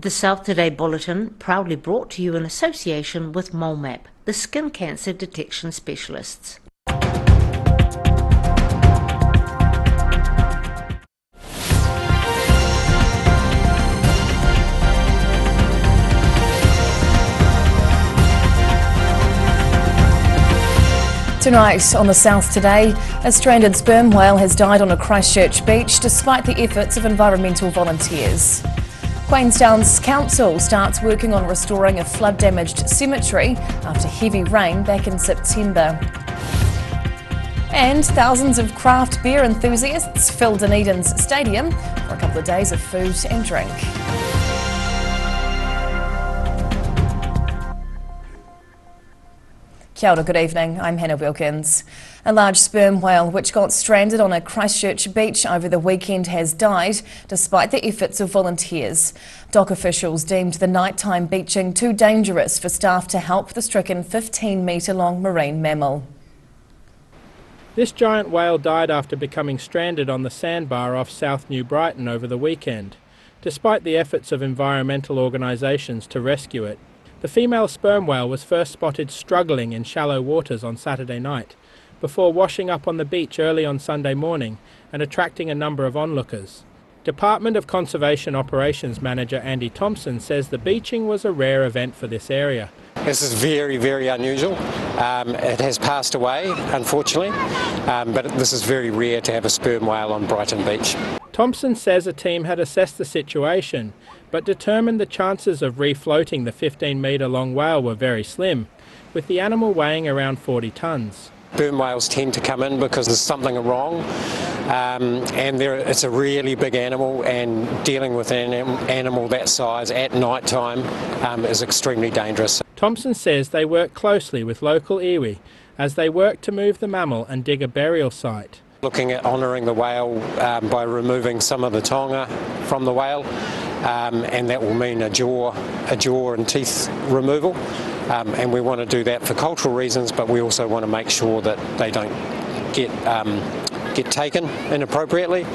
The South Today bulletin proudly brought to you in association with MoleMap, the skin cancer detection specialists. Tonight on the South Today, a stranded sperm whale has died on a Christchurch beach despite the efforts of environmental volunteers. Queenstown's council starts working on restoring a flood-damaged cemetery after heavy rain back in September. And thousands of craft beer enthusiasts fill Dunedin's stadium for a couple of days of food and drink. Kia ora, good evening, I'm Hannah Wilkins. A large sperm whale which got stranded on a Christchurch beach over the weekend has died despite the efforts of volunteers. Dock officials deemed the nighttime beaching too dangerous for staff to help the stricken 15-metre-long marine mammal. This giant whale died after becoming stranded on the sandbar off South New Brighton over the weekend, despite the efforts of environmental organisations to rescue it. The female sperm whale was first spotted struggling in shallow waters on Saturday night, before washing up on the beach early on Sunday morning and attracting a number of onlookers. Department of Conservation Operations Manager Andy Thompson says the beaching was a rare event for this area. This is very, very unusual. It has passed away, unfortunately, but this is very rare to have a sperm whale on Brighton Beach. Thompson says a team had assessed the situation, but determined the chances of refloating the 15-metre-long whale were very slim, with the animal weighing around 40 tonnes. Sperm whales tend to come in because there's something wrong, and it's a really big animal, and dealing with an animal that size at night time is extremely dangerous. Thompson says they work closely with local iwi as they work to move the mammal and dig a burial site. Looking at honouring the whale by removing some of the tonga from the whale, and that will mean a jaw and teeth removal. And we want to do that for cultural reasons, but we also want to make sure that they don't get taken inappropriately.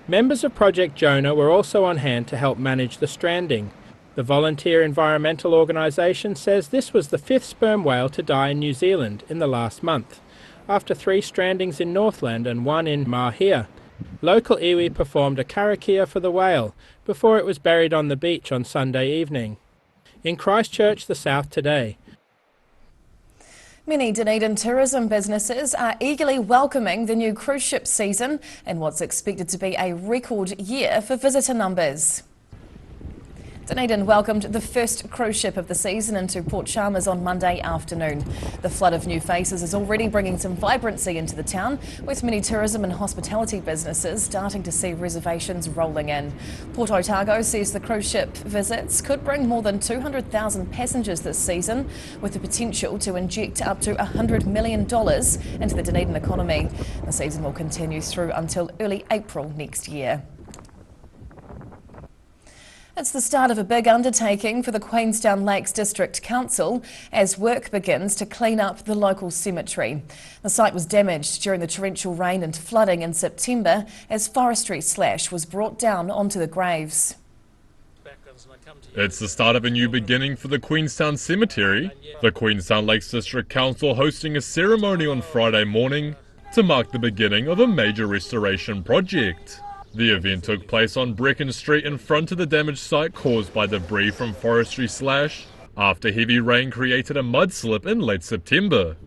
Members of Project Jonah were also on hand to help manage the stranding. The volunteer environmental organisation says this was the 5th sperm whale to die in New Zealand in the last month, after 3 strandings in Northland and 1 in Mahia. Local iwi performed a karakia for the whale before it was buried on the beach on Sunday evening. In Christchurch, the South Today. Many Dunedin tourism businesses are eagerly welcoming the new cruise ship season and what's expected to be a record year for visitor numbers. Dunedin welcomed the first cruise ship of the season into Port Chalmers on Monday afternoon. The flood of new faces is already bringing some vibrancy into the town, with many tourism and hospitality businesses starting to see reservations rolling in. Port Otago says the cruise ship visits could bring more than 200,000 passengers this season, with the potential to inject up to $100 million into the Dunedin economy. The season will continue through until early April next year. It's the start of a big undertaking for the Queenstown Lakes District Council as work begins to clean up the local cemetery. The site was damaged during the torrential rain and flooding in September as forestry slash was brought down onto the graves. It's the start of a new beginning for the Queenstown Cemetery. The Queenstown Lakes District Council hosting a ceremony on Friday morning to mark the beginning of a major restoration project. The event took place on Brighton Street in front of the damaged site caused by debris from forestry slash after heavy rain created a mudslip in late September.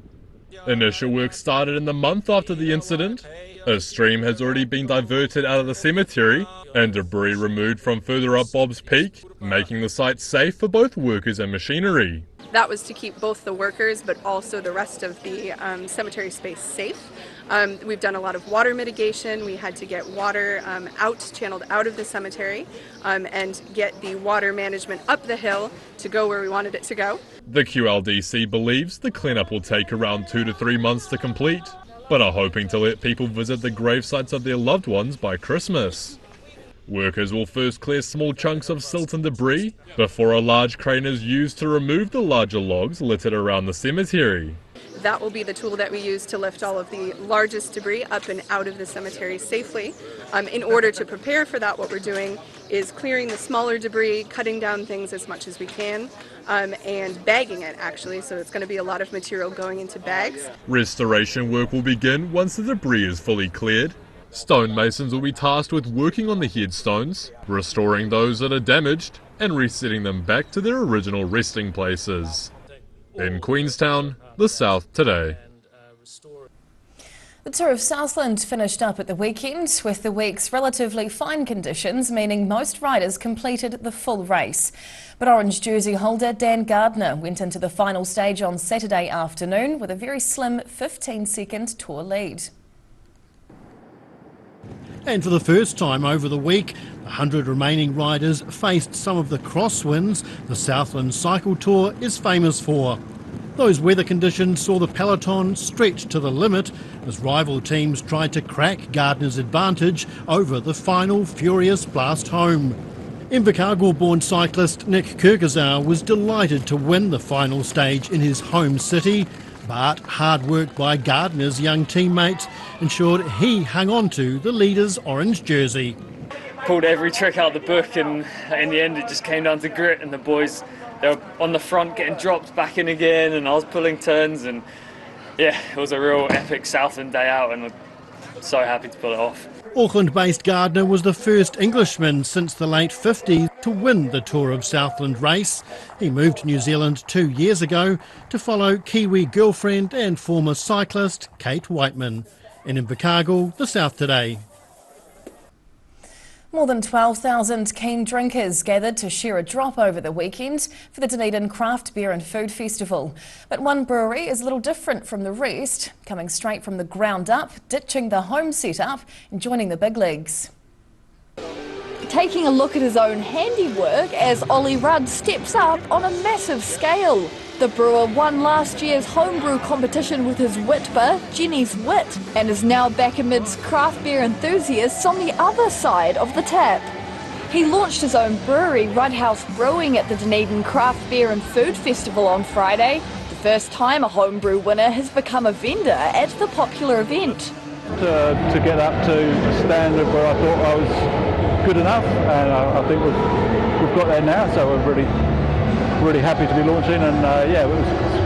Initial work started in the month after the incident. A stream has already been diverted out of the cemetery and debris removed from further up Bob's Peak, making the site safe for both workers and machinery. That was to keep both the workers but also the rest of the cemetery space safe. We've done a lot of water mitigation. We had to get water channeled out of the cemetery and get the water management up the hill to go where we wanted it to go. The QLDC believes the cleanup will take around 2 to 3 months to complete, but are hoping to let people visit the grave sites of their loved ones by Christmas. Workers will first clear small chunks of silt and debris before a large crane is used to remove the larger logs littered around the cemetery. that will be the tool that we use to lift all of the largest debris up and out of the cemetery safely. In order to prepare for that, what we're doing is clearing the smaller debris, cutting down things as much as we can, and bagging it actually, so it's going to be a lot of material going into bags. Restoration work will begin once the debris is fully cleared. Stonemasons will be tasked with working on the headstones, restoring those that are damaged, and resetting them back to their original resting places. In Queenstown, the South Today. The Tour of Southland finished up at the weekend, with the week's relatively fine conditions meaning most riders completed the full race. But orange jersey holder Dan Gardner went into the final stage on Saturday afternoon with a very slim 15-second Tour lead. And for the first time over the week, the 100 remaining riders faced some of the crosswinds the Southland Cycle Tour is famous for. Those weather conditions saw the peloton stretch to the limit as rival teams tried to crack Gardner's advantage over the final furious blast home. Invercargill-born cyclist Nick Kirkazar was delighted to win the final stage in his home city, but hard work by Gardner's young teammates ensured he hung on to the leader's orange jersey. Pulled every trick out of the book, and in the end it just came down to grit, and the boys, they were on the front getting dropped back in again, and I was pulling turns, and yeah, it was a real epic Southland day out, and I'm so happy to pull it off. Auckland-based Gardner was the first Englishman since the late 50s to win the Tour of Southland race. He moved to New Zealand 2 years ago to follow Kiwi girlfriend and former cyclist Kate Whiteman. In Invercargill, the South Today. More than 12,000 keen drinkers gathered to share a drop over the weekend for the Dunedin Craft Beer and Food Festival. But one brewery is a little different from the rest, coming straight from the ground up, ditching the home setup and joining the big leagues. Taking a look at his own handiwork as Ollie Rudd steps up on a massive scale. The brewer won last year's homebrew competition with his Whitber, Jenny's Wit, and is now back amidst craft beer enthusiasts on the other side of the tap. He launched his own brewery, Rudhouse Brewing, at the Dunedin Craft Beer and Food Festival on Friday. The first time a homebrew winner has become a vendor at the popular event. To get up to a standard where I thought I was good enough, and I think we've got that now, so we're really happy to be launching, and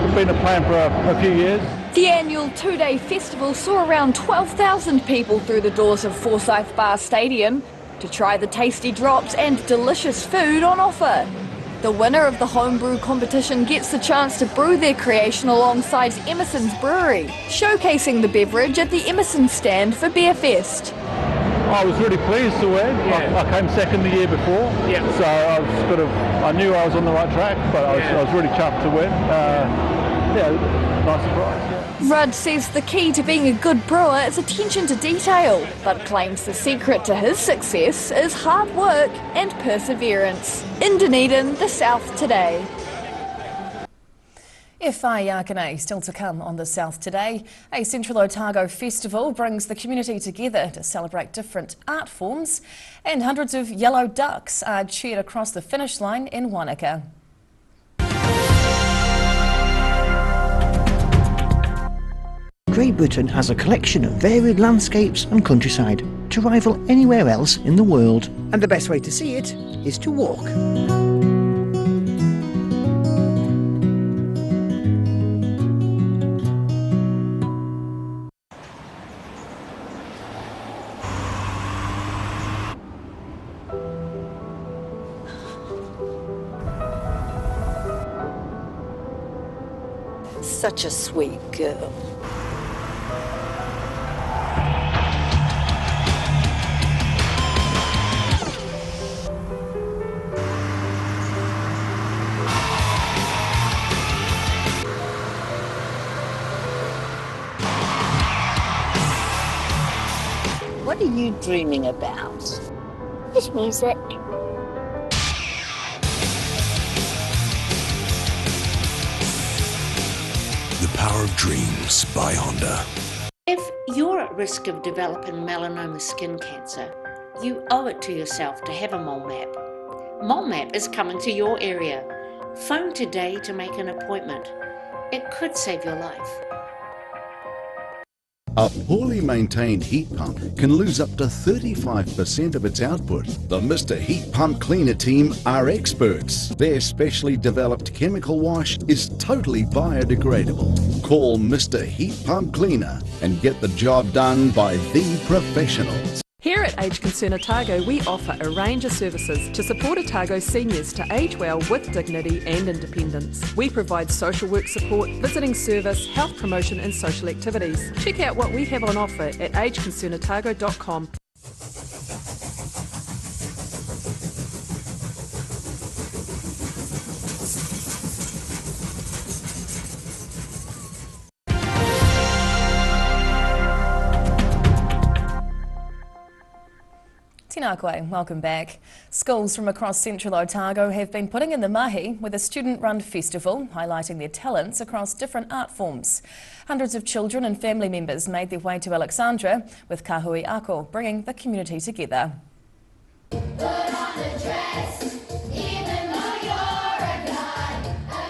it's been a plan for a few years. The annual two-day festival saw around 12,000 people through the doors of Forsyth Barr Stadium to try the tasty drops and delicious food on offer. The winner of the homebrew competition gets the chance to brew their creation alongside Emerson's brewery, showcasing the beverage at the Emerson stand for Beerfest. I was really pleased to win. I came second the year before, so I knew I was on the right track, but I was really chuffed to win. Nice surprise. Rudd says the key to being a good brewer is attention to detail, but claims the secret to his success is hard work and perseverance. In Dunedin, the South Today. Whai Yakane still to come on the South Today. A Central Otago festival brings the community together to celebrate different art forms, and hundreds of yellow ducks are cheered across the finish line in Wanaka. Great Britain has a collection of varied landscapes and countryside to rival anywhere else in the world. And the best way to see it is to walk. Such a sweet girl. What are you dreaming about? Just music. The Power of Dreams by Honda. If you're at risk of developing melanoma skin cancer, you owe it to yourself to have a mole map. Mole map is coming to your area. Phone today to make an appointment. It could save your life. A poorly maintained heat pump can lose up to 35% of its output. The Mr. Heat Pump Cleaner team are experts. Their specially developed chemical wash is totally biodegradable. Call Mr. Heat Pump Cleaner and get the job done by the professionals. Here at Age Concern Otago, we offer a range of services to support Otago seniors to age well with dignity and independence. We provide social work support, visiting service, health promotion and social activities. Check out what we have on offer at ageconcernotago.com. Tēnā koe, welcome back. Schools from across central Otago have been putting in the mahi with a student-run festival highlighting their talents across different art forms. Hundreds of children and family members made their way to Alexandra, with Kahui Ako bringing the community together.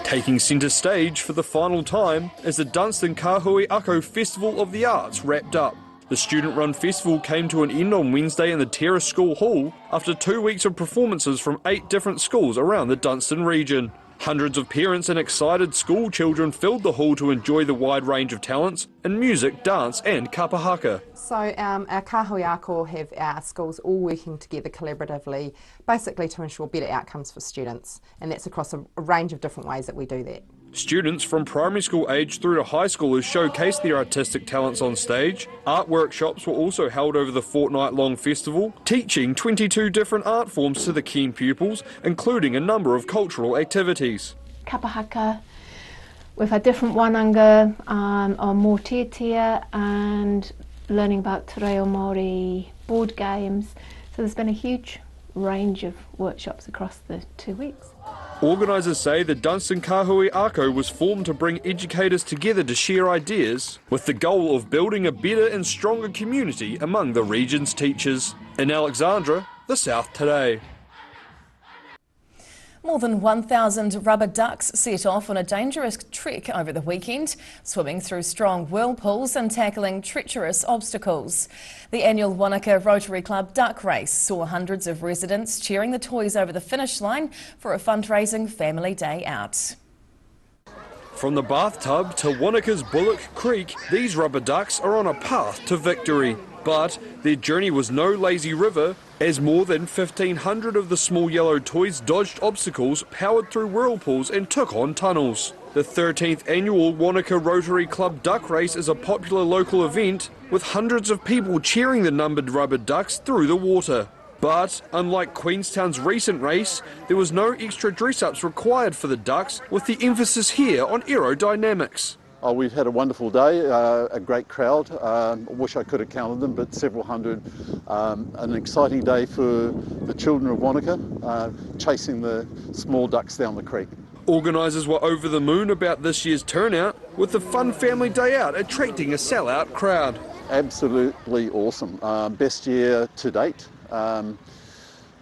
Taking centre stage for the final time as the Dunstan Kahui Ako Festival of the Arts wrapped up. The student-run festival came to an end on Wednesday in the Terrace School Hall after 2 weeks of performances from 8 different schools around the Dunstan region. Hundreds of parents and excited school children filled the hall to enjoy the wide range of talents in music, dance and kapahaka. So our Kahui Ako have our schools all working together collaboratively, basically to ensure better outcomes for students, and that's across a range of different ways that we do that. Students from primary school age through to high schoolers showcased their artistic talents on stage. Art workshops were also held over the fortnight-long festival, teaching 22 different art forms to the keen pupils, including a number of cultural activities. Kapahaka, with a different wānanga on mōtiatia and learning about te reo Māori board games. So there's been a huge range of workshops across the 2 weeks. Organisers say the Dunstan Kahui Ako was formed to bring educators together to share ideas with the goal of building a better and stronger community among the region's teachers. In Alexandra, the South Today. More than 1,000 rubber ducks set off on a dangerous trek over the weekend, swimming through strong whirlpools and tackling treacherous obstacles. The annual Wanaka Rotary Club Duck Race saw hundreds of residents cheering the toys over the finish line for a fundraising family day out. From the bathtub to Wanaka's Bullock Creek, these rubber ducks are on a path to victory. But their journey was no lazy river, as more than 1,500 of the small yellow toys dodged obstacles, powered through whirlpools and took on tunnels. The 13th annual Wanaka Rotary Club Duck Race is a popular local event, with hundreds of people cheering the numbered rubber ducks through the water. But, unlike Queenstown's recent race, there was no extra dress-ups required for the ducks, with the emphasis here on aerodynamics. Oh, we've had a wonderful day, a great crowd. I wish I could have counted them, but several hundred. An exciting day for the children of Wanaka, chasing the small ducks down the creek. Organisers were over the moon about this year's turnout, with the fun family day out attracting a sellout crowd. Absolutely awesome. Best year to date.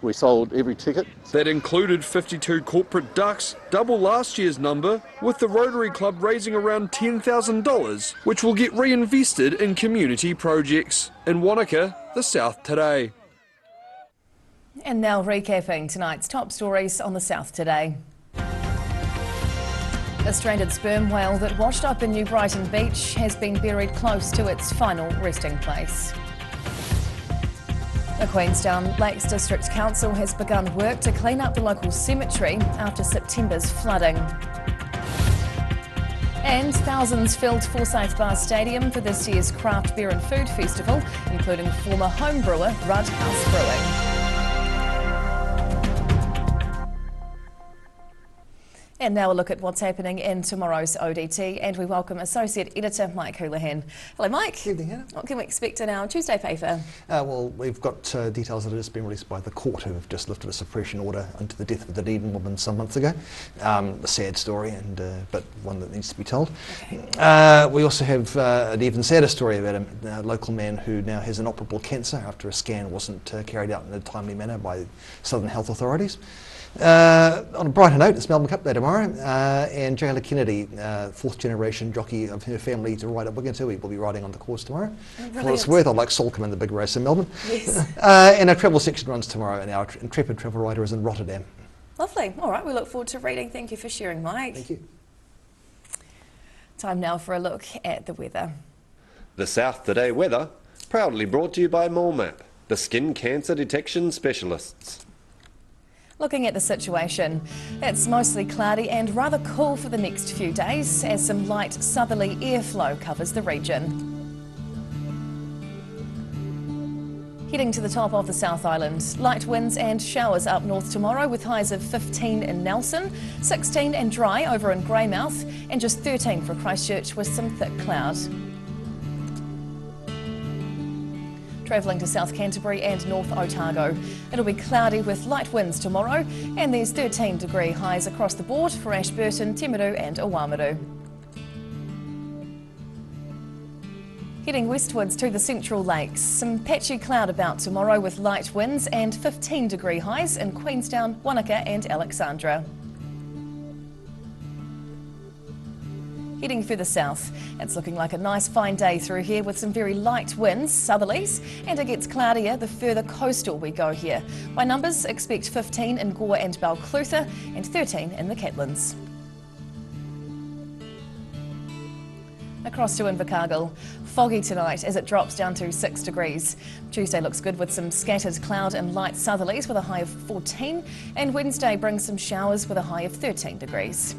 We sold every ticket. That included 52 corporate ducks, double last year's number, with the Rotary Club raising around $10,000, which will get reinvested in community projects. In Wanaka, the South Today. And now recapping tonight's top stories on the South Today. A stranded sperm whale that washed up in New Brighton Beach has been buried close to its final resting place. The Queenstown Lakes District Council has begun work to clean up the local cemetery after September's flooding. And thousands filled Forsyth Barr Stadium for this year's Craft Beer and Food Festival, including former home brewer Rudd House Brewing. And now a look at what's happening in tomorrow's ODT, and we welcome Associate Editor Mike Houlihan. Hello Mike. Good evening, Hannah. What can we expect in our Tuesday paper? Well, we've got details that have just been released by the court, who have just lifted a suppression order into the death of the Dunedin woman some months ago. A sad story, but one that needs to be told. Okay. We also have an even sadder story about a local man who now has inoperable cancer after a scan wasn't carried out in a timely manner by Southern health authorities. On a brighter note, it's Melbourne Cup Day tomorrow, and Jayla Kennedy, fourth generation jockey of her family to ride at Wigatui, will be riding on the course tomorrow. For what it's worth, I'd like Solcombe in the big race in Melbourne. Yes. And our travel section runs tomorrow, and our intrepid travel rider is in Rotterdam. Lovely. All right, we look forward to reading. Thank you for sharing, Mike. Thank you. Time now for a look at the weather. The South Today weather, proudly brought to you by MoleMap, the skin cancer detection specialists. Looking at the situation, it's mostly cloudy and rather cool for the next few days as some light southerly airflow covers the region. Heading to the top of the South Island, light winds and showers up north tomorrow with highs of 15 in Nelson, 16 and dry over in Greymouth and just 13 for Christchurch with some thick cloud. Travelling to South Canterbury and North Otago. It'll be cloudy with light winds tomorrow and there's 13-degree highs across the board for Ashburton, Timaru and Oamaru. Heading westwards to the Central Lakes, some patchy cloud about tomorrow with light winds and 15-degree highs in Queenstown, Wanaka and Alexandra. Heading further south, it's looking like a nice fine day through here with some very light winds, southerlies, and it gets cloudier the further coastal we go here. By numbers, expect 15 in Gore and Balclutha and 13 in the Catlins. Across to Invercargill, foggy tonight as it drops down to 6 degrees. Tuesday looks good with some scattered cloud and light southerlies with a high of 14, and Wednesday brings some showers with a high of 13 degrees.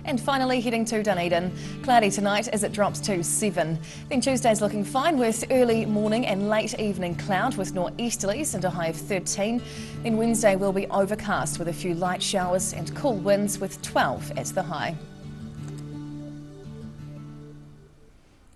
And finally heading to Dunedin, cloudy tonight as it drops to 7. Then Tuesday's looking fine with early morning and late evening cloud with northeasterlies and a high of 13. Then Wednesday will be overcast with a few light showers and cool winds with 12 as the high.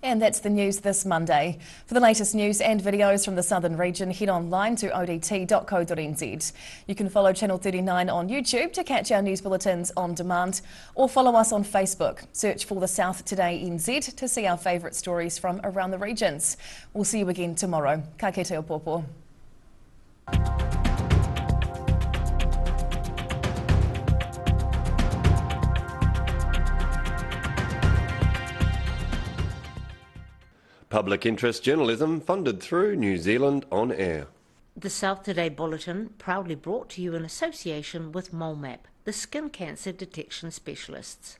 And that's the news this Monday. For the latest news and videos from the southern region, head online to odt.co.nz. You can follow Channel 39 on YouTube to catch our news bulletins on demand, or follow us on Facebook. Search for the South Today NZ to see our favourite stories from around the regions. We'll see you again tomorrow. Ka kite o pōpō. Public interest journalism funded through New Zealand On Air. The South Today Bulletin, proudly brought to you in association with MoleMap, the skin cancer detection specialists.